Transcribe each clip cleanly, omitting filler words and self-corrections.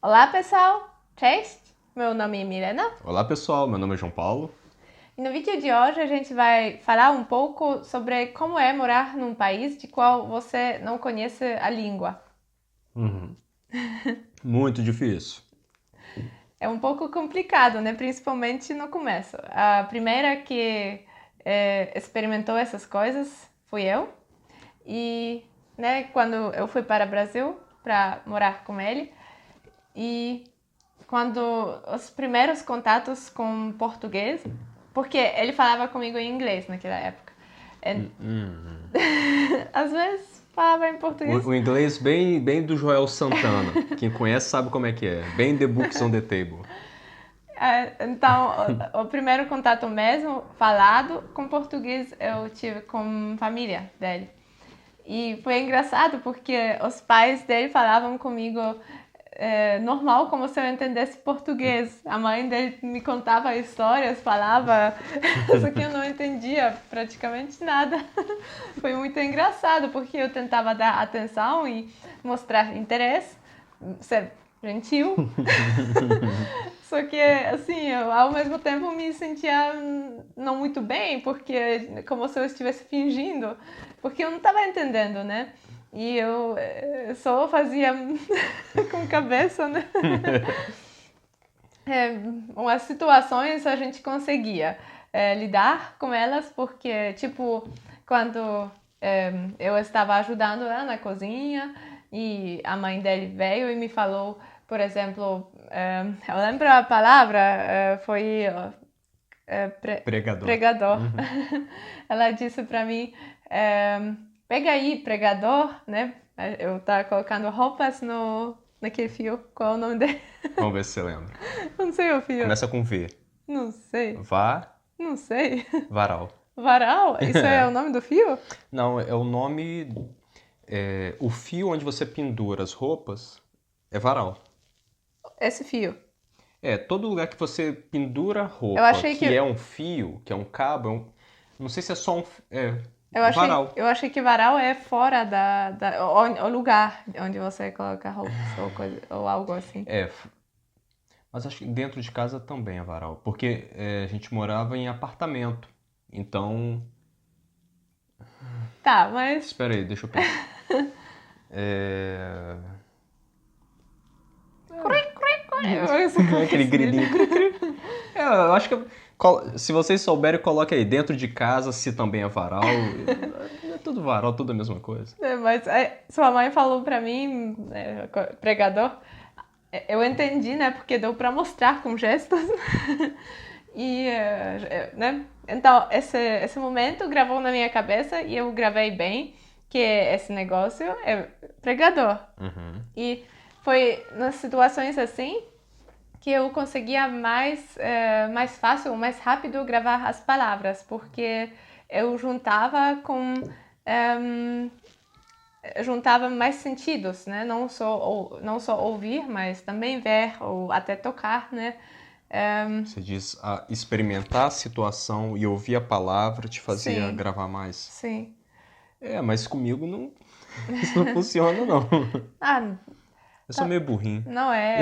Olá, pessoal! Cześć! Meu nome é Milena Olá pessoal, meu nome é João Paulo. e no vídeo de hoje a gente vai falar um pouco sobre como é morar num país de qual você não conhece a língua. Muito difícil. É um pouco complicado, né? Principalmente no começo. A primeira que experimentou essas coisas fui eu. E, né, quando eu fui para o Brasil para morar com ele, e quando os primeiros contatos com português, porque ele falava comigo em inglês naquela época. Às vezes falava em português. O inglês bem do Joel Santana. Quem conhece sabe como é que é. Bem The Books on the Table. Então, o primeiro contato mesmo falado com português eu tive com a família dele. E foi engraçado porque os pais dele falavam comigo normal, como se eu entendesse português. A mãe dele me contava histórias, falava, só que eu não entendia praticamente nada. Foi muito engraçado porque eu tentava dar atenção e mostrar interesse, ser gentil. Só que, assim, eu ao mesmo tempo me sentia não muito bem, porque como se eu estivesse fingindo, porque eu não estava entendendo, né? E eu só fazia com cabeça, né? Umas situações a gente conseguia lidar com elas, porque, tipo, quando eu estava ajudando ela na cozinha e a mãe dele veio e me falou, por exemplo, eu lembro a palavra, foi Pregador. pregador. Ela disse pra mim, pega aí, pregador, né? Eu tava colocando roupas no, naquele fio. Qual é o nome dele? Vamos ver se você lembra. Não sei o fio. Começa com V. Não sei. Vá, Não sei. varal. Varal? Isso é o nome do fio? Não, é o nome. O fio onde você pendura as roupas é varal. Esse fio. Todo lugar que você pendura Eu roupa, achei que é que. um fio, que é um cabo, não sei se é só um. Eu Varal. achei que varal é fora o lugar onde você coloca roupas ou, coisa, ou algo assim. É, mas acho que dentro de casa também é varal, porque a gente morava em apartamento. Então, Tá, mas. espera aí, deixa eu pensar. É... Aquele grilinho. Cri, cri. Eu acho que se vocês souberem, coloque aí dentro de casa se também é varal. É tudo varal, tudo a mesma coisa. Mas sua mãe falou pra mim, pregador, eu entendi, né? Porque deu pra mostrar com gestos. E, né? Então, esse momento gravou na minha cabeça e eu gravei bem que esse negócio é pregador. E foi nas situações assim que eu conseguia mais fácil, mais rápido gravar as palavras, porque eu juntava mais sentidos, né? Não só ouvir, mas também ver ou até tocar, né? Você diz experimentar a situação e ouvir a palavra te fazia Sim, gravar mais. sim. Mas comigo não, isso não funciona, não. Ah, Eu sou tá. meio burrinho. Não é.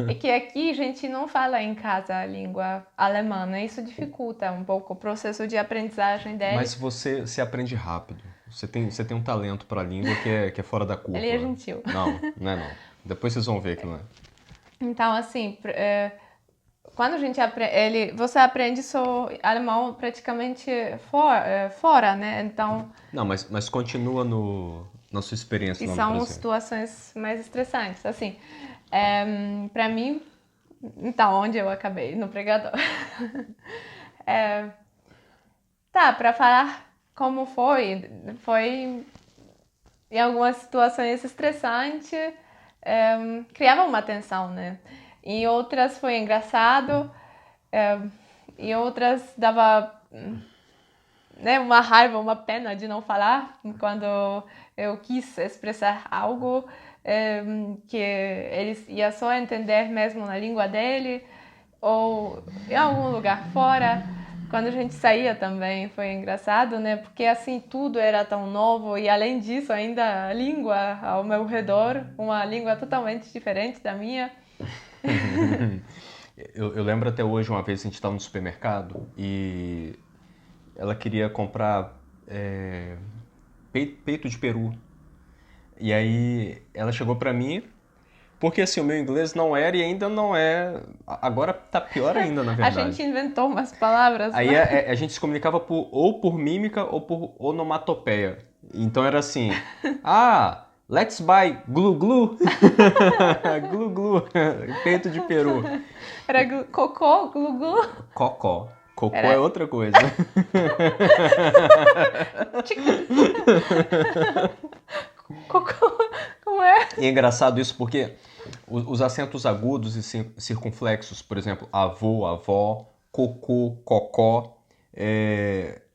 É que aqui a gente não fala em casa a língua alemã, né? Isso dificulta um pouco o processo de aprendizagem dele. Mas você aprende rápido. Você tem um talento para a língua que é fora da Ele é curva. gentil. Não, não é não. Depois vocês vão ver que não é. Então, assim, quando a gente aprende, você aprende só alemão praticamente fora, né? Então, Não, mas continua na sua experiência e lá no são Brasil. situações mais estressantes. Assim, para mim, então, onde eu acabei? No pregador. Tá, para falar como foi em algumas situações estressantes, criava uma tensão, né? Em outras foi engraçado, em outras dava né, uma raiva, uma pena de não falar quando eu quis expressar algo que ele ia só entender mesmo na língua dele ou em algum lugar fora. Quando a gente saía também foi engraçado, né? Porque assim tudo era tão novo e além disso ainda a língua ao meu redor, uma língua totalmente diferente da minha. Eu lembro até hoje, uma vez a gente estava no supermercado e ela queria comprar peito de peru. E aí ela chegou pra mim, porque assim, o meu inglês não era e ainda não é. Agora tá pior ainda, na A gente verdade. inventou umas palavras, Aí né? a gente se comunicava ou por mímica ou por onomatopeia. Então era assim, let's buy glu glu. Glu glu, peito de peru. Era cocô, glu-glu. Cocó. Cocô é Era outra coisa. cocô. Como é? E é engraçado isso porque os acentos agudos e circunflexos, por exemplo, avô, avó, cocô, cocó,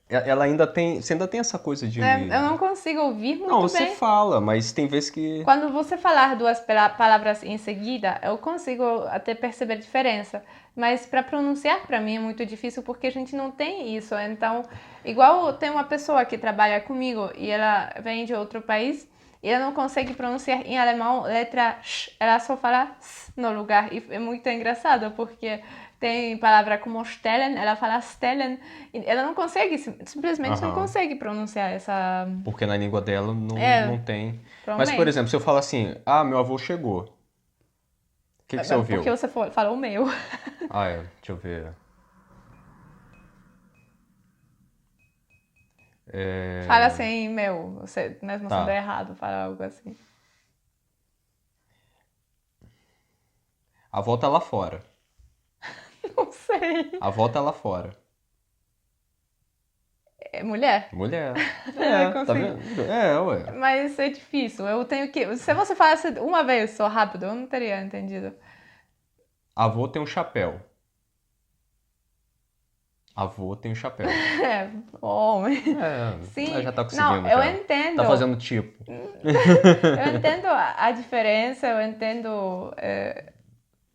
ela ainda tem, você ainda tem essa coisa de... Eu não consigo ouvir Não, muito você bem. fala, mas tem vezes que... Quando você falar duas palavras em seguida, eu consigo até perceber a diferença. Mas para pronunciar, para mim, é muito difícil porque a gente não tem isso. Então, igual tem uma pessoa que trabalha comigo e ela vem de outro país e ela não consegue pronunciar em alemão letra sh, ela só fala s no lugar. E é muito engraçado porque tem palavra como stellen, ela fala stellen, e ela não consegue, simplesmente não Aham. consegue pronunciar essa. Porque na língua dela É, não tem. Mas, por provavelmente. exemplo, se eu falar assim, meu avô chegou, o que você Porque ouviu? você falou o meu. Deixa eu ver. Fala assim, meu, você, mesmo sendo Tá. errado, fala algo assim. A avó tá lá fora. Não sei. A avó tá lá fora. É mulher? Mulher. Eu Tá consigo. vendo? Ué. Mas é difícil. Eu tenho que. Se você falasse uma vez só rápido, eu não teria entendido. Avô tem um chapéu. Avô tem um chapéu. É, homem. Ela Sim. já tá Não, conseguindo eu já. entendo. Tá fazendo tipo. Eu entendo a diferença, eu entendo.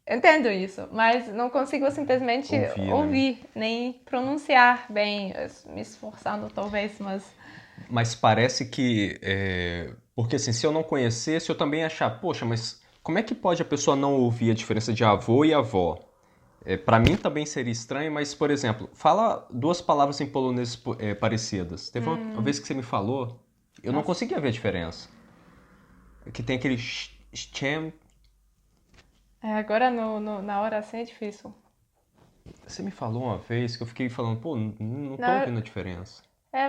Entendo isso, mas não consigo simplesmente Ouvir, né? ouvir, nem pronunciar bem, me esforçando talvez, mas. Mas parece que. Porque assim, se eu não conhecesse, eu também ia achar, poxa, mas como é que pode a pessoa não ouvir a diferença de avô e avó? Para mim também seria estranho, mas, por exemplo, fala duas palavras em polonês parecidas. Teve uma vez que você me falou, eu não Nossa. conseguia ver a diferença. Que tem aquele chem. Agora na hora assim é difícil. Você me falou uma vez que eu fiquei falando, pô, não tô Na- ouvindo a diferença.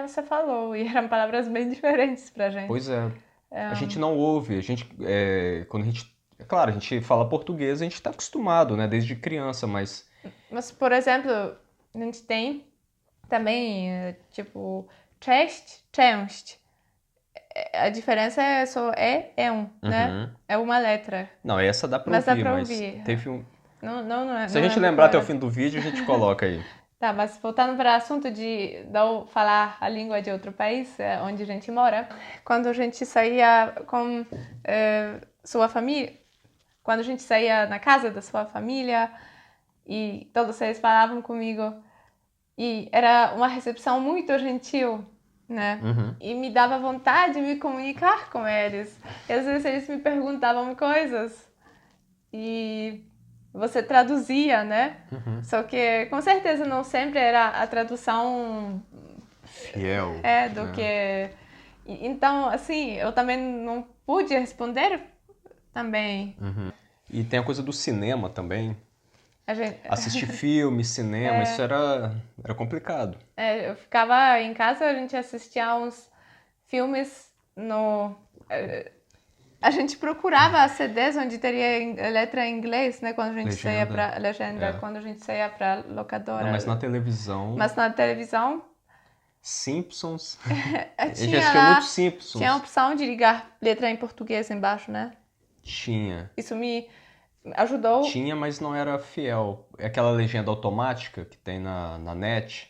Você falou, e eram palavras bem diferentes pra gente. Pois é. A gente não ouve, quando a gente, é claro, a gente fala português, a gente está acostumado, né, desde criança, mas Mas, por exemplo, a gente tem também, tipo, chest, chest. A diferença é só é um, né? Uhum. É uma letra. Não, essa dá pra Mas dá ouvir, pra mas ouvir. teve um. Se a Não gente lembro lembrar qual até o era. fim do vídeo, a gente coloca aí. Tá, mas voltando para o assunto de não falar a língua de outro país, onde a gente mora, quando a gente saía com sua família, quando a gente saía na casa da sua família e todos eles falavam comigo e era uma recepção muito gentil, né? Uhum. E me dava vontade de me comunicar com eles. E às vezes eles me perguntavam coisas e você traduzia, né? Uhum. Só que com certeza não sempre era a tradução Fiel. do Né? que. Então, assim, eu também não pude responder também. Uhum. E tem a coisa do cinema também. A gente, Assistir filme, cinema, isso era complicado. eu ficava em casa, a gente assistia uns filmes no. A gente procurava CDs onde teria letra em inglês, né? Quando a gente saía Legenda. para legenda, quando a gente saía para locadora. Não, mas na televisão. Mas na televisão Simpsons. Eu já tinha assistia lá, muito Simpsons. tinha a opção de ligar letra em português embaixo, né? Tinha. Isso me ajudou. Tinha, mas não era fiel. É aquela legenda automática que tem na net.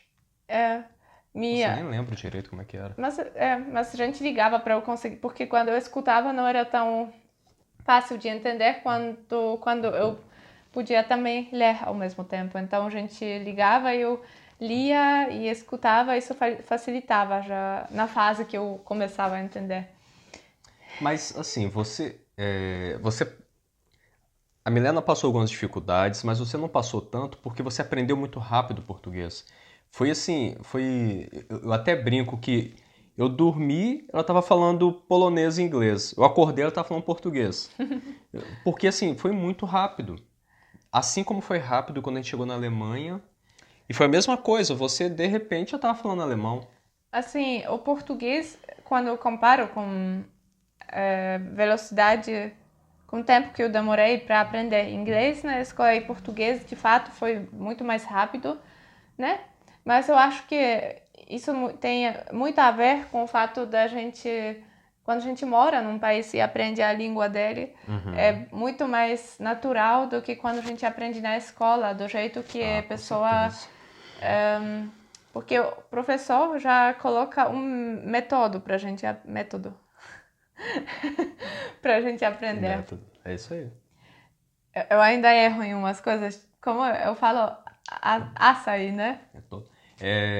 Me, Nossa, eu nem lembro direito como é que era. mas a gente ligava para eu conseguir, porque quando eu escutava não era tão fácil de entender quando eu podia também ler ao mesmo tempo. Então a gente ligava e eu lia e escutava, isso facilitava já na fase que eu começava a entender. Mas, assim, a Milena passou algumas dificuldades, mas você não passou tanto porque você aprendeu muito rápido português. Foi assim, eu até brinco que eu dormi, ela estava falando polonês e inglês. Eu acordei, ela estava falando português. Porque, assim, foi muito rápido. Assim como foi rápido quando a gente chegou na Alemanha. E foi a mesma coisa, você de repente já estava falando alemão. Assim, o português, quando eu comparo com velocidade, com o tempo que eu demorei para aprender inglês na escola e português, de fato, foi muito mais rápido, né? Mas eu acho que isso tem muito a ver com o fato da gente, quando a gente mora num país e aprende a língua dele, é muito mais natural do que quando a gente aprende na escola, do jeito que a Com pessoa. certeza. Porque o professor já coloca um método pra gente, método pra gente aprender. Método. É isso aí. Eu ainda erro em umas coisas, como eu falo açaí, né?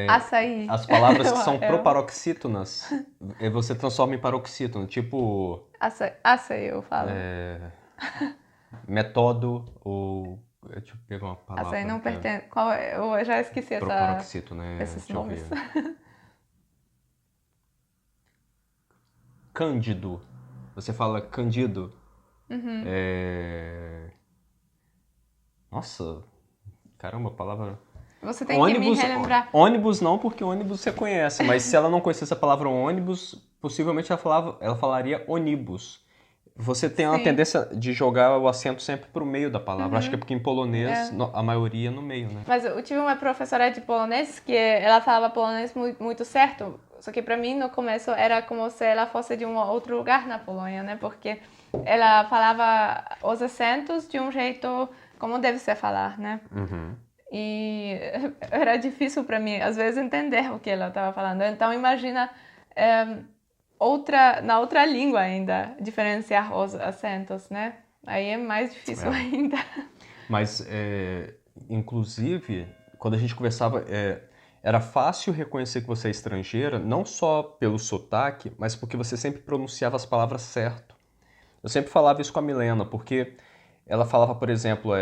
Açaí. As palavras que são Eu erro. proparoxítonas, você transforma em paroxítono, tipo Açaí eu falo. metodo ou... Deixa eu pegar uma palavra. Açaí não que é pertence. Eu já esqueci proparoxítono, esses deixa eu nomes. ver. Cândido. Você fala candido. Nossa, caramba, a palavra... Você tem que me relembrar. Ônibus não, porque ônibus você conhece, mas se ela não conhecesse a palavra ônibus, possivelmente ela falaria onibus. Você tem uma Sim. tendência de jogar o acento sempre pro meio da palavra. Acho que é porque em polonês a maioria é no meio, né? Mas eu tive uma professora de polonês que ela falava polonês muito, muito certo. Só que para mim no começo era como se ela fosse de um outro lugar na Polônia, né? Porque ela falava os acentos de um jeito como deve ser falar, né? E era difícil para mim às vezes entender o que ela estava falando. Então imagina na outra língua ainda diferenciar os acentos, né? Aí é mais difícil ainda. Mas, inclusive, quando a gente conversava, era fácil reconhecer que você é estrangeira, não só pelo sotaque, mas porque você sempre pronunciava as palavras certo. Eu sempre falava isso com a Milena, porque ela falava, por exemplo,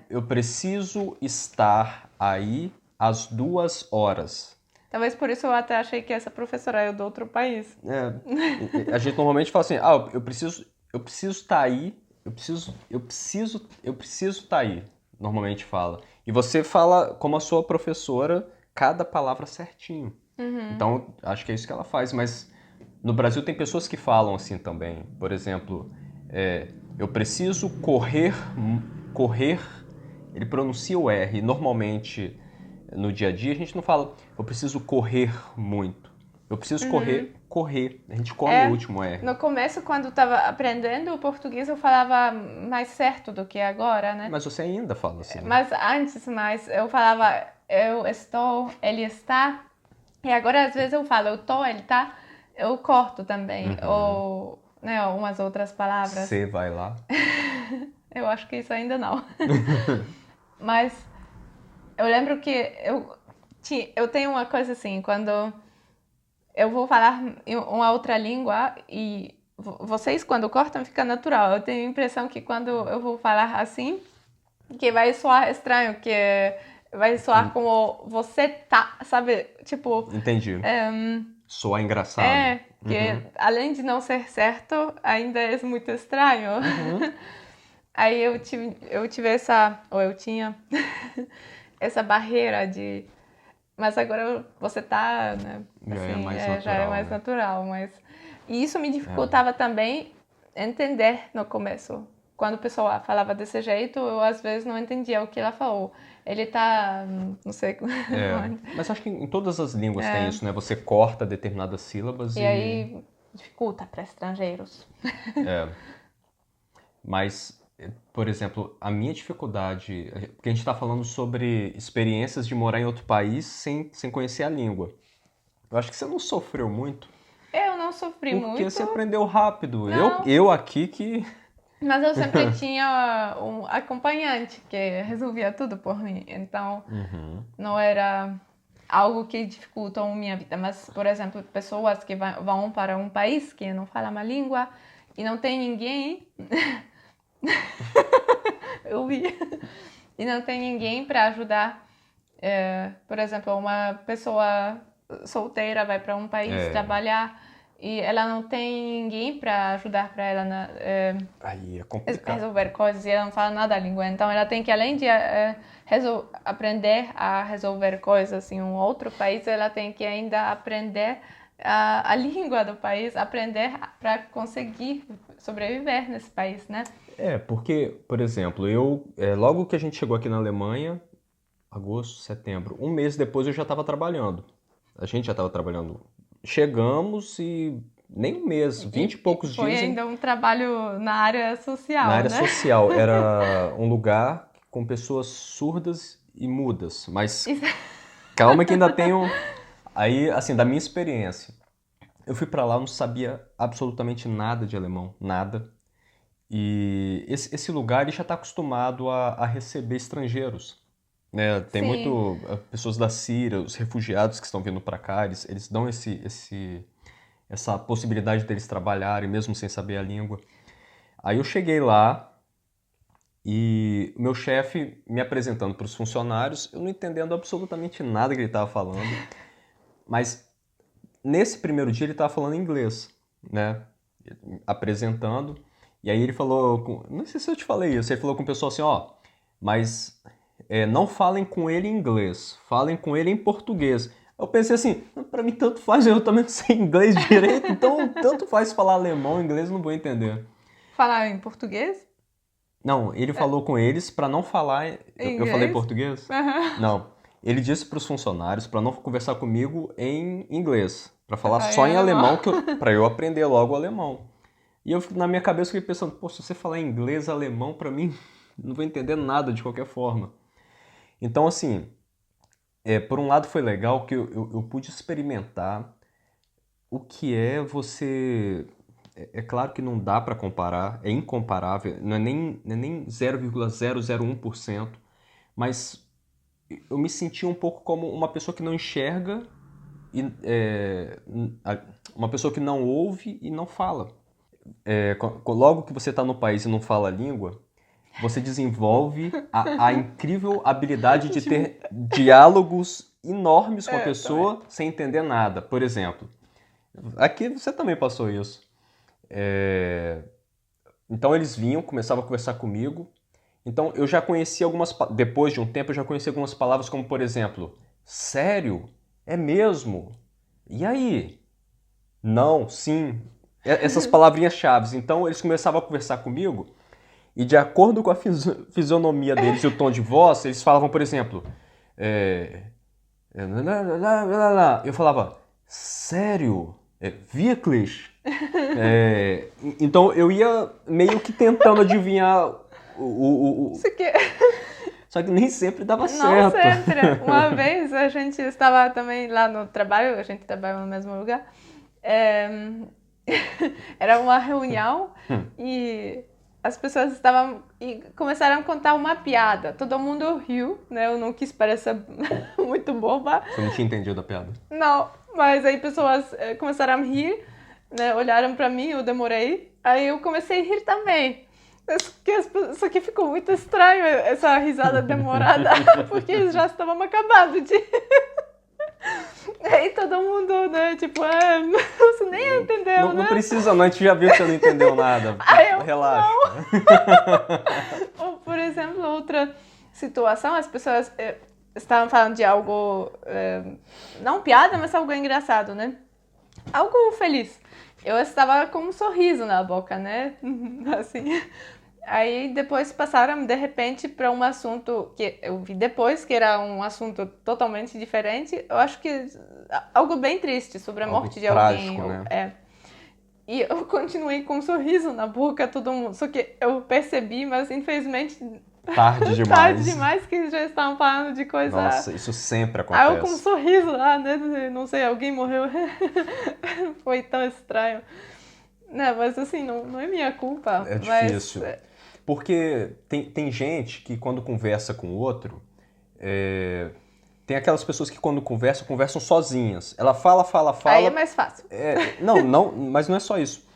eu preciso estar aí às 2 horas. Talvez por isso eu até achei que essa professora é do outro país. A gente normalmente fala assim, eu preciso estar aí, eu preciso estar aí, normalmente fala. E você fala, como a sua professora, cada palavra certinho. Então, acho que é isso que ela faz, mas no Brasil tem pessoas que falam assim também. Por exemplo, eu preciso correr, ele pronuncia o R. Normalmente, no dia a dia, a gente não fala, eu preciso correr muito. Eu preciso correr. A gente come o último R. No começo, quando eu estava aprendendo o português, eu falava mais certo do que agora, né? Mas você ainda fala assim. Mas antes, eu falava eu estou, ele está. E agora, às vezes, eu falo eu tô, ele tá. Eu corto também. Ou, né, umas outras palavras. Você vai lá. Eu acho que isso ainda não. Mas eu lembro que eu tenho uma coisa assim, quando eu vou falar em uma outra língua e vocês quando cortam fica natural. Eu tenho a impressão que quando eu vou falar assim, que vai soar estranho, que vai soar como você tá, sabe? Tipo... Entendi. Soar engraçado. Que além de não ser certo, ainda é muito estranho. Aí eu tive eu tinha essa barreira de... Mas agora você tá, né? Assim, já é mais natural. Mas... E isso me dificultava também entender no começo. Quando a pessoa falava desse jeito, eu às vezes não entendia o que ela falou. Ele tá... não sei... Mas acho que em todas as línguas tem isso, né? Você corta determinadas sílabas e aí dificulta para estrangeiros. Mas... Por exemplo, a minha dificuldade... Porque a gente está falando sobre experiências de morar em outro país sem conhecer a língua. Eu acho que você não sofreu muito. Eu não sofri muito. Porque você aprendeu rápido. Não. Eu aqui que... Mas eu sempre tinha um acompanhante que resolvia tudo por mim. Então, não era algo que dificultou a minha vida. Mas, por exemplo, pessoas que vão para um país que não fala uma língua e não tem ninguém... Eu vi. E não tem ninguém para ajudar. Por exemplo, uma pessoa solteira vai para um país trabalhar e ela não tem ninguém para ajudar para ela Aí é complicado. resolver coisas e ela não fala nada a língua. Então, ela tem que, além de aprender a resolver coisas em um outro país, ela tem que ainda aprender a língua do país, aprender para conseguir sobreviver nesse país, né? Porque, por exemplo, logo que a gente chegou aqui na Alemanha, agosto, setembro, um mês depois eu já estava trabalhando. A gente já estava trabalhando. Chegamos e nem um mês, 20 e poucos Foi dias. ainda um trabalho na área social, Na área né? social. Era um lugar com pessoas surdas e mudas. Mas calma que ainda tenho... Aí, assim, da minha experiência. Eu fui pra lá, eu não sabia absolutamente nada de alemão, nada. E esse lugar ele já está acostumado a receber estrangeiros, né? Tem Sim. muito pessoas da Síria, os refugiados que estão vindo para cá, eles dão essa possibilidade deles trabalharem mesmo sem saber a língua. Aí eu cheguei lá e o meu chefe me apresentando para os funcionários, eu não entendendo absolutamente nada que ele estava falando, mas nesse primeiro dia ele estava falando inglês, né? Apresentando. E aí ele falou, não sei se eu te falei isso, ele falou com o pessoal assim, ó, mas não falem com ele em inglês, falem com ele em português. Eu pensei assim, pra mim tanto faz, eu também não sei inglês direito, então tanto faz falar alemão, inglês eu não vou entender. Falar em português? Não, ele falou com eles pra não falar, eu falei português? Não, ele disse pros funcionários pra não conversar comigo em inglês, pra falar só em alemão, pra eu aprender logo o alemão. E eu, na minha cabeça, fiquei pensando, pô, se você falar inglês, alemão, pra mim, não vou entender nada de qualquer forma. Então, assim, por um lado foi legal que eu pude experimentar o que é você... É claro que não dá pra comparar, é incomparável, não é nem 0,001%, mas eu me senti um pouco como uma pessoa que não enxerga, uma pessoa que não ouve e não fala. Logo que você está no país e não fala a língua, você desenvolve a incrível habilidade de ter diálogos enormes com a pessoa sem entender nada. Por exemplo, aqui você também passou isso. Então eles vinham, começavam a conversar comigo. Então eu já conhecia depois de um tempo, eu já conhecia algumas palavras como, por exemplo, sério? É mesmo? E aí? Não, sim. Essas palavrinhas-chave. Então eles começavam a conversar comigo e de acordo com a fisionomia deles e o tom de voz, eles falavam, por exemplo, eu falava, sério? Wirklich? Então eu ia meio que tentando adivinhar Só que nem sempre dava certo. Não sempre. Uma vez a gente estava também lá no trabalho, a gente trabalha no mesmo lugar. Era uma reunião e as pessoas estavam e começaram a contar uma piada. Todo mundo riu, né? Eu não quis parecer muito boba. Você não tinha entendido a piada? Não, mas aí pessoas começaram a rir, né? Olharam pra mim, eu demorei. Aí eu comecei a rir também. Só que ficou muito estranho essa risada demorada, porque eles já estavam acabando de... Aí todo mundo, né, tipo, você nem entendeu, Não né? precisa não, a gente já viu que você não entendeu nada. Relaxa. Ou, por exemplo, outra situação, as pessoas estavam falando de algo, não piada, mas algo engraçado, né? Algo feliz. Eu estava com um sorriso na boca, né? Assim. Aí depois passaram de repente para um assunto que eu vi depois, que era um assunto totalmente diferente. Eu acho que algo bem triste sobre a morte de trágico, alguém. né? E eu continuei com um sorriso na boca, todo mundo. Só que eu percebi, mas infelizmente tarde demais. Tarde demais que já estavam falando de coisa. Nossa, isso sempre acontece. Aí eu com um sorriso lá, né? Não sei, alguém morreu. Foi tão estranho. Não, mas assim, não é minha culpa. É Mas difícil. Porque tem gente que quando conversa com o outro, tem aquelas pessoas que quando conversam, conversam sozinhas. Ela fala, fala, aí é fala. mais fácil. Não, mas não é só isso.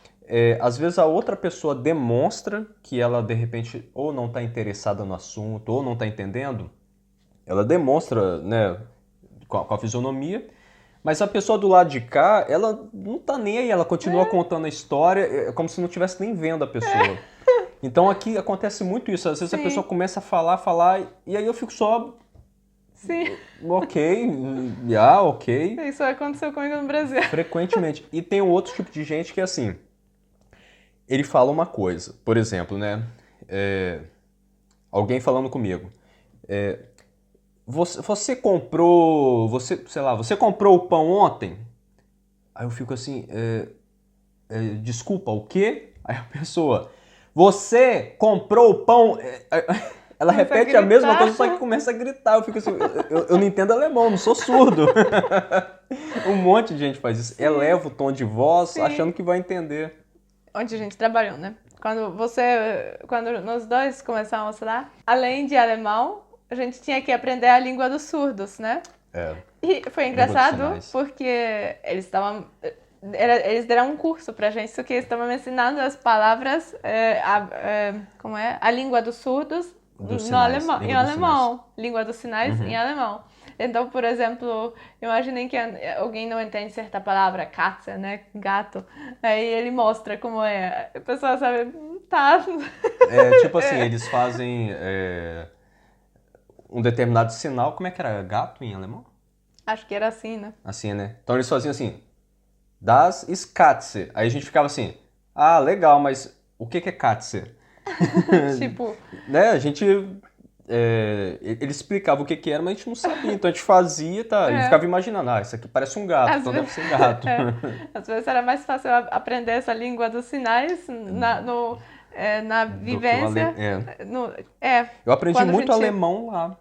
Às vezes a outra pessoa demonstra que ela de repente ou não está interessada no assunto ou não está entendendo. Ela demonstra, né, com a fisionomia. Mas a pessoa do lado de cá, ela não tá nem aí, ela continua contando a história, como se não estivesse nem vendo a pessoa. Então aqui acontece muito isso, às vezes a pessoa Sim, começa a falar, e aí eu fico só, sim. ok, ok, Isso aconteceu comigo no Brasil. frequentemente. E tem um outro tipo de gente que é assim, ele fala uma coisa, por exemplo, né, alguém falando comigo, você comprou, sei lá, você comprou o pão ontem? Aí eu fico assim, desculpa, o quê? Aí a pessoa, você comprou o pão? Ela Começa a repete a mesma gritar. coisa, só que começa a gritar. Eu fico assim, eu não entendo alemão, não sou surdo. Um monte de gente faz isso. Eleva o tom de voz, Sim. achando que vai entender. Onde a gente trabalhou, né? Quando nós dois começamos lá, além de alemão, a gente tinha que aprender a língua dos surdos, né? E foi Língua dos engraçado sinais. porque eles deram um curso pra gente, só que eles estavam me ensinando as palavras, como é? A língua dos surdos Dos no sinais, alemão, em língua dos alemão. Língua dos sinais Uhum. em alemão. Então, por exemplo, imaginem que alguém não entende certa palavra, Katze, né? Gato. Aí ele mostra como é. A pessoa sabe, tá. Tipo assim, eles fazem um determinado sinal. Como é que era gato em alemão? Acho que era assim, né? Assim, né? Então eles faziam assim, das ist Katze. Aí a gente ficava assim, ah, legal, mas o que é Katze? Tipo, Né? A gente. Ele explicava o que era, mas a gente não sabia. Então a gente fazia, tá? E é. ficava imaginando, ah, isso aqui parece um gato, Às então deve vezes, ser gato. às vezes era mais fácil aprender essa língua dos sinais na Do que o vivência. Eu aprendi Quando a muito gente. alemão lá,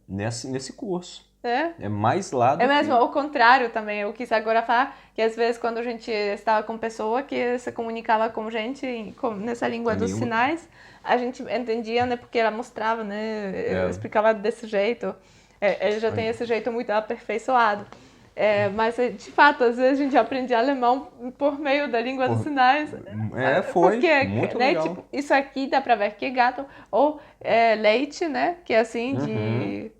nesse curso. É, É mais lá do é mesmo, que. ao contrário também. Eu quis agora falar que às vezes quando a gente estava com pessoa que se comunicava com gente nessa língua A dos língua. sinais, a gente entendia, né? Porque ela mostrava, né? Explicava desse jeito. Ele já tem esse jeito muito aperfeiçoado. Mas, de fato, às vezes a gente aprende alemão por meio da língua dos sinais. Foi. Porque, Muito né, legal. tipo, isso aqui dá pra ver que é gato. Ou leite, né? Que é assim, de Porque ele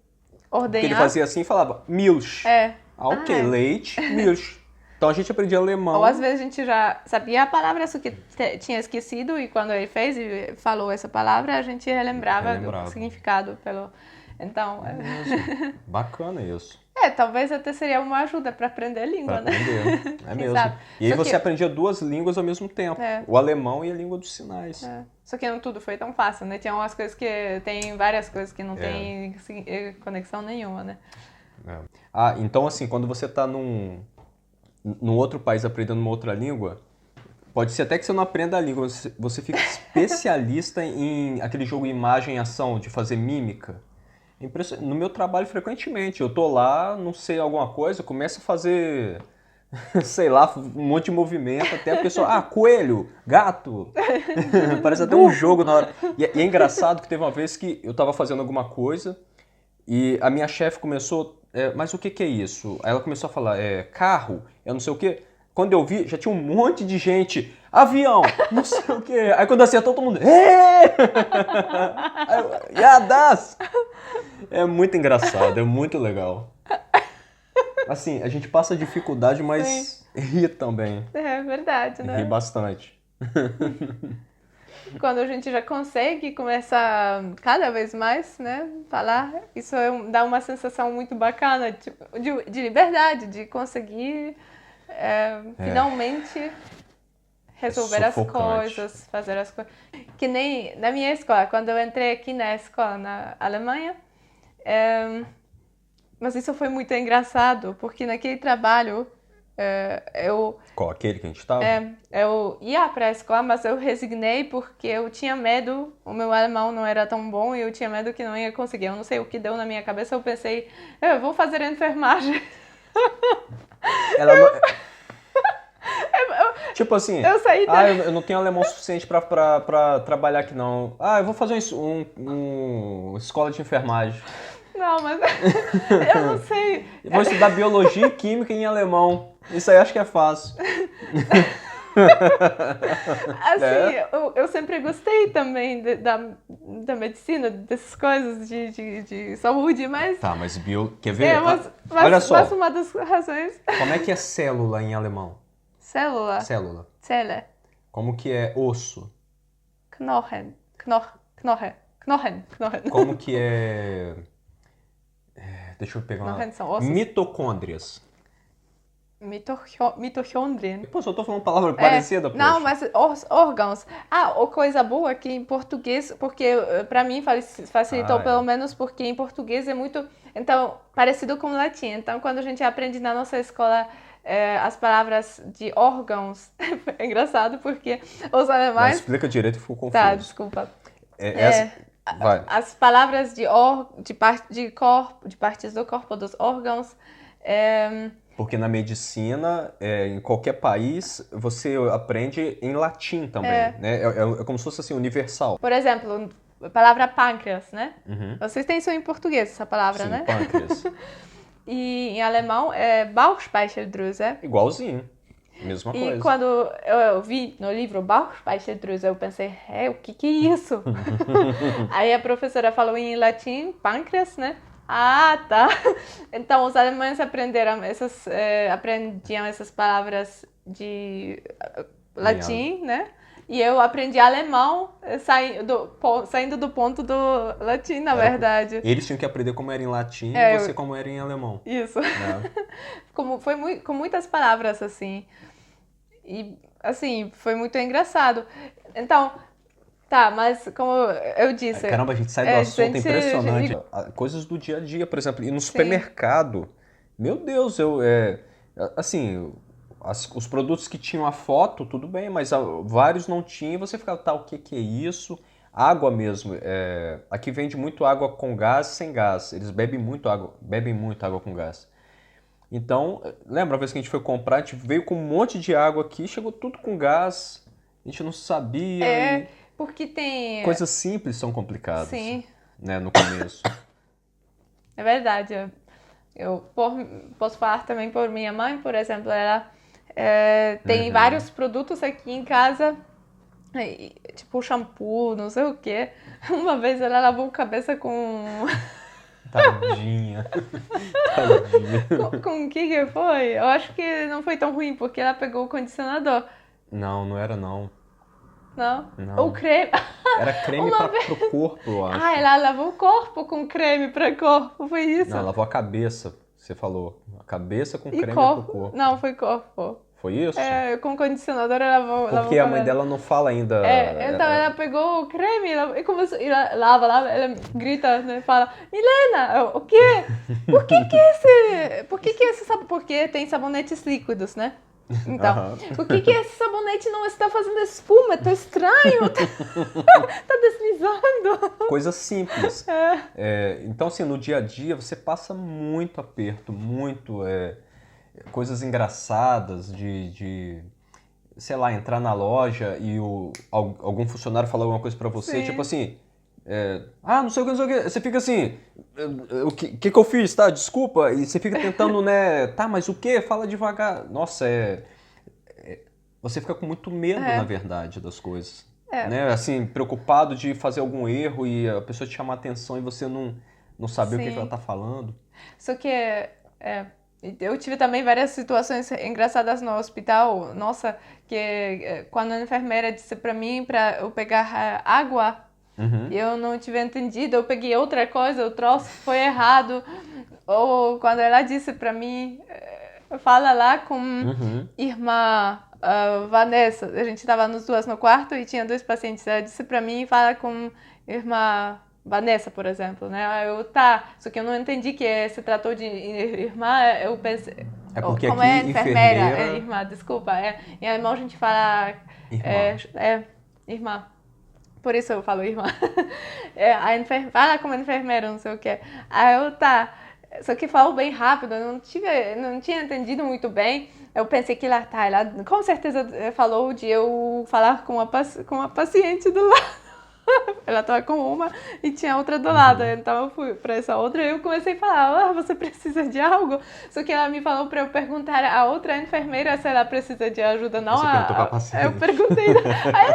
ordenhar. fazia assim e falava Milch. Ah, Ok, leite, Milch. Então a gente aprendia alemão. Ou às vezes a gente já sabia a palavra, só que tinha esquecido, e quando ele fez e falou essa palavra, a gente relembrava o significado. Então, mesmo. Bacana isso. talvez até seria uma ajuda para aprender a língua, Pra aprender. né? É mesmo. Sabe? E aí Só você aprendia duas línguas ao mesmo tempo. O alemão e a língua dos sinais. Só que não tudo foi tão fácil, né? Tinha umas coisas que tem várias coisas que não tem conexão nenhuma, né? Então assim, quando você tá num outro país aprendendo uma outra língua, pode ser até que você não aprenda a língua, você fica especialista em aquele jogo imagem e ação, de fazer mímica. No meu trabalho, frequentemente, eu tô lá, não sei alguma coisa, começo a fazer, sei lá, um monte de movimento, até a pessoa, coelho, gato, parece até um jogo na hora. E é engraçado que teve uma vez que eu tava fazendo alguma coisa e a minha chefe começou, mas o que é isso? Aí ela começou a falar, carro, não sei o quê. Quando eu vi, já tinha um monte de gente, avião, não sei o quê. Aí quando acertou, todo mundo, Yadas! É muito engraçado, é muito legal. Assim, a gente passa dificuldade, mas ri também. É verdade, né? Ri bastante. Quando a gente já consegue começar cada vez mais, né, falar, isso dá uma sensação muito bacana, tipo, de liberdade, de conseguir finalmente resolver as coisas, fazer as coisas. Que nem na minha escola, quando eu entrei aqui na escola na Alemanha, mas isso foi muito engraçado, porque naquele trabalho Qual, aquele que a gente estava? eu ia para a escola, mas eu resignei porque eu tinha medo, o meu alemão não era tão bom e eu tinha medo que não ia conseguir. Eu não sei o que deu na minha cabeça, eu pensei, eu vou fazer enfermagem. Ela não... Tipo assim, Eu saí da... eu não tenho alemão suficiente pra trabalhar aqui não. Eu vou fazer um escola de enfermagem. Não, mas eu não sei. Eu vou estudar biologia e química em alemão. Isso aí acho que é fácil. Assim, eu sempre gostei também da medicina, dessas coisas de saúde, mas... Tá, mas quer ver? mas Olha só, mas uma das razões... como é que é célula em alemão? Célula, Célula. Zelle, Como que é osso? Knochen, Knochen. Como que é... Deixa eu pegar uma... Knochen são ossos. Mitocôndrias. Mitochondrien. Pô, só tô falando palavra parecida, poxa. Não, mas órgãos. Coisa boa que em português, porque para mim facilitou pelo menos porque em português é muito, então, parecido com o latim. Então, quando a gente aprende na nossa escola as palavras de órgãos, é engraçado porque os Mas alemães... explica direito que ficou confuso. Tá, desculpa. Vai. As palavras de partes do corpo, dos órgãos... Porque na medicina, em qualquer país, você aprende em latim também, né? É como se fosse assim, universal. Por exemplo, a palavra pâncreas, né? Uhum. Vocês têm isso em português, essa palavra, Sim, né? pâncreas. E em alemão é Bauchspeicheldrüse. Igualzinho. Mesma E coisa. quando eu vi no livro Bauchspeicheldrüse, eu pensei, o que é isso? Aí a professora falou em latim, pâncreas, né? Tá. Então os alemães aprendiam essas palavras de latim, né? E eu aprendi alemão saindo do ponto do latim, na verdade. Eles tinham que aprender como era em latim e você como era em alemão. Isso. Né? Com muitas palavras, assim. E, assim, foi muito engraçado. Então, tá, mas como eu disse... Caramba, a gente sai do assunto, é impressionante. Coisas do dia a dia, por exemplo, ir no supermercado. Meu Deus, assim, os produtos que tinham a foto, tudo bem, mas vários não tinham e você ficava, o que é isso? Água mesmo. Aqui vende muito água com gás, sem gás. Eles bebem muito água com gás. Então, lembra a vez que a gente foi comprar, a gente veio com um monte de água aqui, chegou tudo com gás, a gente não sabia. Porque tem... Coisas simples são complicadas. Sim. Né, no começo. É verdade. Eu posso falar também por minha mãe, por exemplo, ela tem vários produtos aqui em casa, tipo shampoo, não sei o quê. Uma vez ela lavou a cabeça com... Tadinha. Com o que foi? Eu acho que não foi tão ruim, porque ela pegou o condicionador. Não era não. Não? Não. O creme. Era creme pro corpo, eu acho. Ela lavou o corpo com creme para corpo, foi isso? Não, lavou a cabeça, você falou. A cabeça com creme corpo? pro corpo. Não, foi corpo. Foi isso? Com condicionador ela lavou. Porque a mãe dela não fala ainda. Então ela pegou o creme e começou. E lava, ela grita, né? Fala, Milena, o quê? Por que esse sabonete? Porque tem sabonetes líquidos, né? Então, por que esse sabonete não está fazendo espuma? Tá estranho, tá deslizando. Coisa simples. Então, assim, no dia a dia você passa muito aperto, coisas engraçadas de sei lá, entrar na loja e algum funcionário falar alguma coisa pra você, Sim. tipo assim, não sei o que, você fica assim, o que eu fiz, tá? Desculpa, e você fica tentando, né, mas o que? Fala devagar. Nossa, você fica com muito medo, na verdade, das coisas. Né? Assim, preocupado de fazer algum erro e a pessoa te chamar a atenção e você não saber o que ela tá falando. Só que eu tive também várias situações engraçadas no hospital. Nossa, que quando a enfermeira disse pra mim para eu pegar água, eu não tive entendido, eu peguei outra coisa, o troço foi errado. Ou quando ela disse pra mim, fala lá com irmã Vanessa, a gente estava nos duas no quarto e tinha 2 pacientes. Ela disse pra mim, fala com irmã Vanessa, por exemplo, né? Só que eu não entendi que se tratou de irmã, eu pensei... porque como aqui enfermeira, irmã, desculpa. Em alemão a gente fala... Irmã. Irmã. Por isso eu falo irmã. Fala como enfermeira, não sei o que. Aí só que falou bem rápido, eu não tinha entendido muito bem. Eu pensei que ela com certeza falou de eu falar com a paciente do lado. Ela tava com uma e tinha outra do lado. Então eu fui pra essa outra e eu comecei a falar, você precisa de algo? Só que ela me falou pra eu perguntar a outra enfermeira se ela precisa de ajuda, não. Você perguntou pra paciente. Eu perguntei. Aí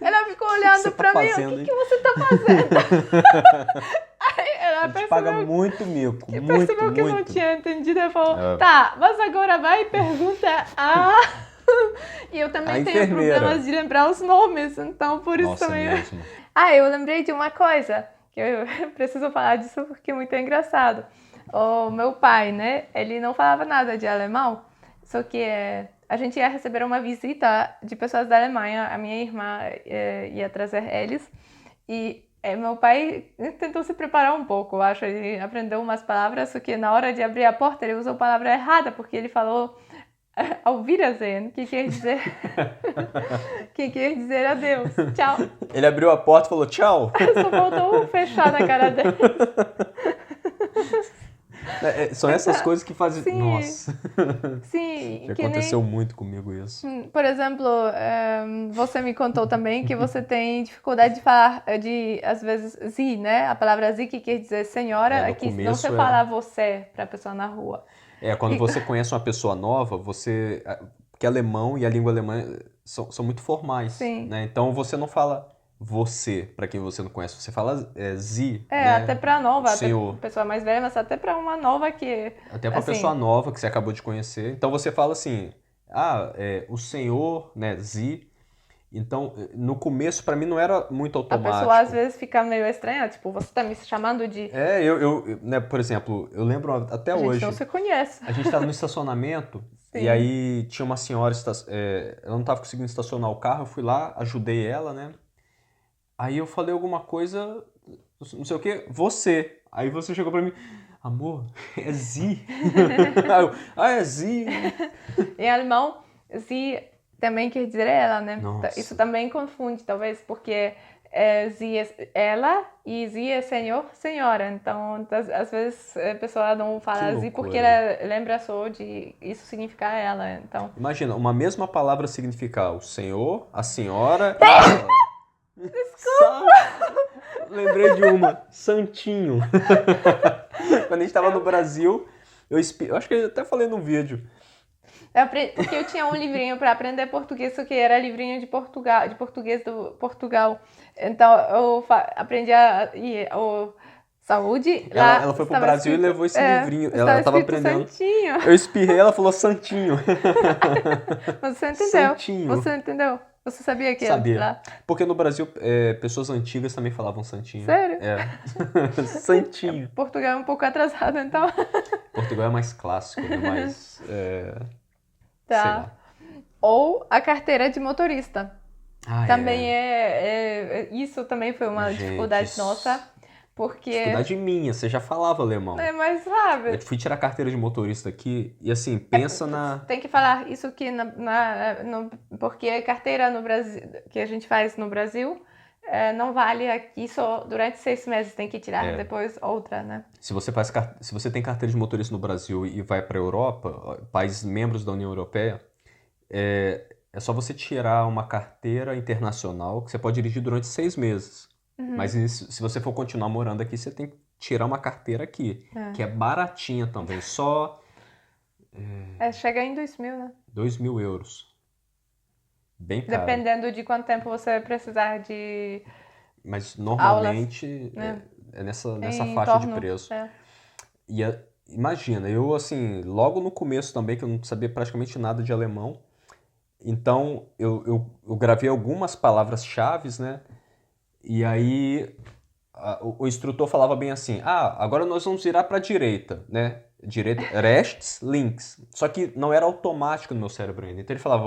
ela ficou olhando pra mim, o que você tá fazendo? Aí ela A gente paga muito mico, muito, percebeu que muito. não tinha entendido e falou, tá, mas agora vai e pergunta a... E eu também tenho problemas de lembrar os nomes, então por isso Nossa, também... mesmo. Eu lembrei de uma coisa, que eu preciso falar disso porque é muito engraçado. O meu pai, né, ele não falava nada de alemão, só que a gente ia receber uma visita de pessoas da Alemanha, a minha irmã ia trazer eles, e meu pai tentou se preparar um pouco, eu acho, ele aprendeu umas palavras, só que na hora de abrir a porta ele usou a palavra errada, porque ele falou Auf Wiedersehen, que quer dizer que quer dizer adeus, tchau. Ele abriu a porta e falou tchau. Só faltou fechar na cara dele. São essas coisas que fazem... Sim. Nossa. Sim, Já que aconteceu muito comigo isso. Por exemplo, você me contou também que você tem dificuldade de falar, às vezes, Sie, né? A palavra Sie, que quer dizer senhora, no que não começo você fala você pra pessoa na rua. Quando você conhece uma pessoa nova, porque alemão e a língua alemã são muito formais, Sim. né? Então você não fala você, pra quem você não conhece, você fala Sie, né? Até pra nova, senhor. até pra pessoa mais velha, mas até pra uma nova que... Até pra pessoa nova que você acabou de conhecer. Então você fala assim, o senhor, né, Sie. Então, no começo, pra mim, não era muito automático. A pessoa, às vezes, fica meio estranha, tipo, você tá me chamando de... né, por exemplo, eu lembro até hoje... A gente não se conhece. A gente tava no estacionamento, e aí tinha uma senhora, ela não tava conseguindo estacionar o carro, eu fui lá, ajudei ela, né? Aí eu falei alguma coisa, não sei o que, você. Aí você chegou pra mim, amor, é Sie. É Sie. Em alemão, Sie... também quer dizer ela, né? Nossa. Isso também confunde, talvez, porque Sie é ela e Sie é senhor, senhora. Então, às vezes, a pessoa não fala Sie porque ela lembra só de isso significar ela. Então... Imagina, uma mesma palavra significar o senhor, a senhora e ela. Desculpa! Lembrei de uma, santinho. Quando a gente tava no Brasil, eu acho que eu até falei no vídeo. Porque eu tinha um livrinho para aprender português, só que era livrinho de português do Portugal. Então eu aprendi saúde. Ela foi pro Brasil e levou esse livrinho. Ela estava aprendendo. Santinho. Eu espirrei, ela falou santinho. Mas você entendeu? Santinho. Você entendeu? Você sabia que Sabia. lá? Porque no Brasil, pessoas antigas também falavam santinho. Sério? Santinho. Portugal é um pouco atrasado, então. Portugal é mais clássico, né? Mais... Tá. Sei lá. Ou a carteira de motorista. Também isso também foi uma dificuldade nossa, porque... Dificuldade minha, você já falava alemão. Mas sabe... Eu fui tirar a carteira de motorista aqui e assim, pensa Tem que falar isso aqui, porque a carteira no Brasil, que a gente faz no Brasil, não vale aqui só durante 6 meses, tem que tirar depois outra, né? Se você tem carteira de motorista no Brasil e vai para a Europa, países membros da União Europeia, é só você tirar uma carteira internacional que você pode dirigir durante 6 meses. Mas se você for continuar morando aqui, você tem que tirar uma carteira aqui, que é baratinha também, só... chega em 2.000, né? 2.000 euros. Bem caro. Dependendo de quanto tempo você precisar de... Mas normalmente é nessa faixa de preço. E imagina, eu assim, logo no começo também, que eu não sabia praticamente nada de alemão, então eu gravei algumas palavras-chave, né? E aí o instrutor falava bem assim, agora nós vamos virar para a direita, né? Direita, rechts, links. Só que não era automático no meu cérebro ainda. Então ele falava,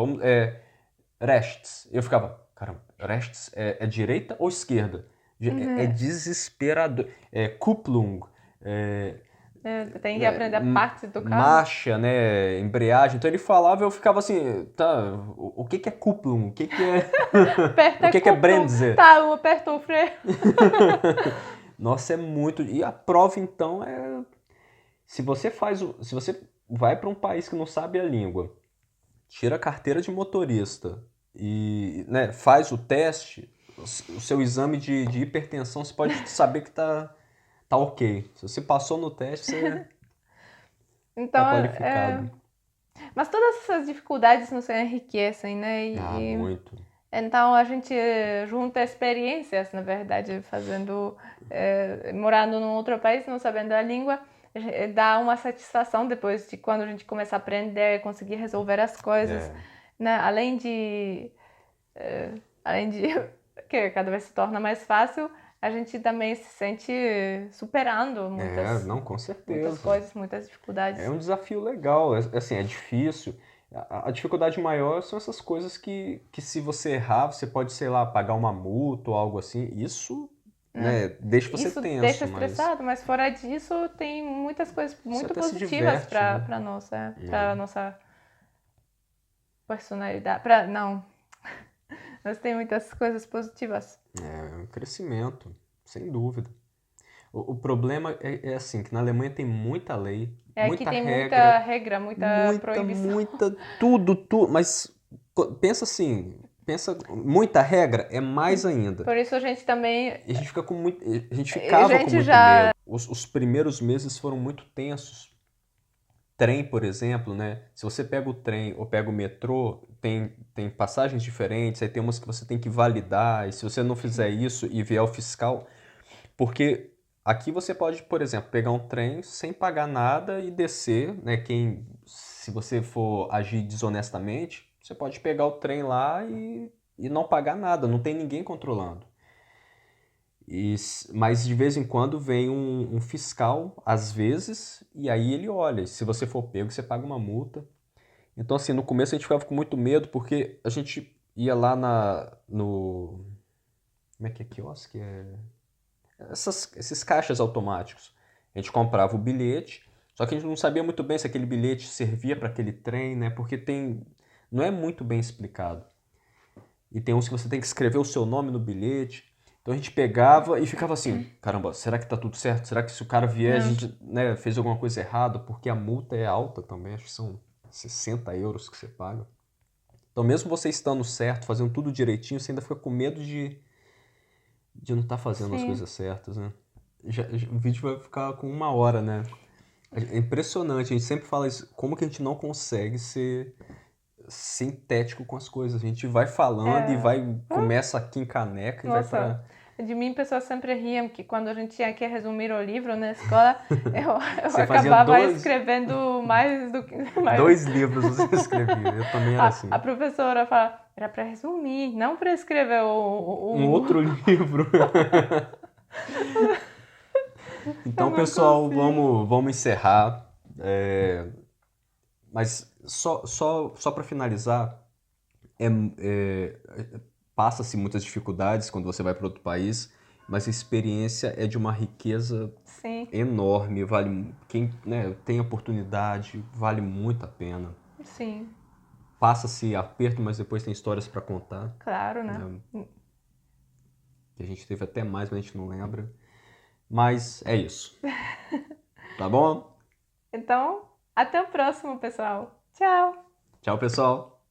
rechts. Eu ficava, caramba, rechts é direita ou esquerda? É desesperador. Kupplung. Tem que aprender a parte do carro. Marcha, né? Embreagem. Então ele falava, eu ficava assim, tá, o que é Kupplung? O que é... o que é Bremse? Tá, eu aperto o freio. Nossa, é muito... E a prova, então, se você vai para um país que não sabe a língua, tira a carteira de motorista e, né, faz o teste, o seu exame de hipertensão, você pode saber que tá ok. Se você passou no teste, você tá Então, qualificado. mas todas essas dificuldades nos enriquecem, né? Ah, muito. Então a gente junta experiências, na verdade, morando num outro país, não sabendo a língua, dá uma satisfação depois de quando a gente começa a aprender, conseguir resolver as coisas, É, né? Além de que cada vez se torna mais fácil, a gente também se sente superando não, com muitas certeza. coisas, muitas É dificuldades. um desafio legal, assim, é difícil. A dificuldade maior são essas coisas que se você errar, você pode, sei lá, pagar uma multa ou algo assim. Isso, Né? né, deixa você Isso deixa tenso, mas estressado, mas fora disso tem muitas coisas você muito até se positivas diverte, né? para nossa personalidade. Para não, mas tem muitas coisas positivas. É um crescimento, sem dúvida. O problema é assim, que na Alemanha tem muita lei, Aqui muita tem muita regra, regra, muita muita, proibição. muita, tudo, mas pensa assim, pensa, muita regra é mais ainda. Por isso a gente também, E a gente fica com muito, a gente a ficava com gente muito já, medo. Os primeiros meses foram muito tensos. Trem, por exemplo, né? Se você pega o trem ou pega o metrô, tem passagens diferentes, aí tem umas que você tem que validar, e se você não fizer isso e vier o fiscal, porque aqui você pode, por exemplo, pegar um trem sem pagar nada e descer, né? Se você for agir desonestamente, você pode pegar o trem lá e não pagar nada, não tem ninguém controlando. Mas de vez em quando vem um fiscal, às vezes, e aí ele olha. Se você for pego, você paga uma multa. Então, assim, no começo a gente ficava com muito medo, porque a gente ia lá no. Como é que é quiosque? Esses caixas automáticos. A gente comprava o bilhete, só que a gente não sabia muito bem se aquele bilhete servia para aquele trem, né? Porque não é muito bem explicado. E tem uns que você tem que escrever o seu nome no bilhete. Então a gente pegava e ficava assim, caramba, será que tá tudo certo? Será que se o cara vier, a não, gente, né, fez alguma coisa errada? Porque a multa é alta também, acho que são 60 euros que você paga. Então mesmo você estando certo, fazendo tudo direitinho, você ainda fica com medo de não estar fazendo as sim. coisas certas, né? O vídeo vai ficar com 1 hora, né? É impressionante, a gente sempre fala isso, como que a gente não consegue ser sintético com as coisas. A gente vai falando e É, começa aqui em caneca e vai nossa, pra. de mim pessoas sempre riam que quando a gente tinha que resumir o livro na escola, eu Você fazia acabava escrevendo mais do que mais. 2 livros você escrevia. Eu também era A assim. professora fala, era para resumir, não para escrever Um outro livro. Eu Então, não pessoal, consigo. vamos encerrar. Mas só para finalizar, é, é, passa-se muitas dificuldades quando você vai para outro país, mas a experiência é de uma riqueza Sim, enorme. Quem, né, tem oportunidade, vale muito a pena. sim, Passa-se aperto, mas depois tem histórias para contar, claro, né? né? Que a gente teve até mais, mas a gente não lembra. Mas é isso. Tá bom? Então, até o próximo, pessoal. Tchau! Tchau, pessoal.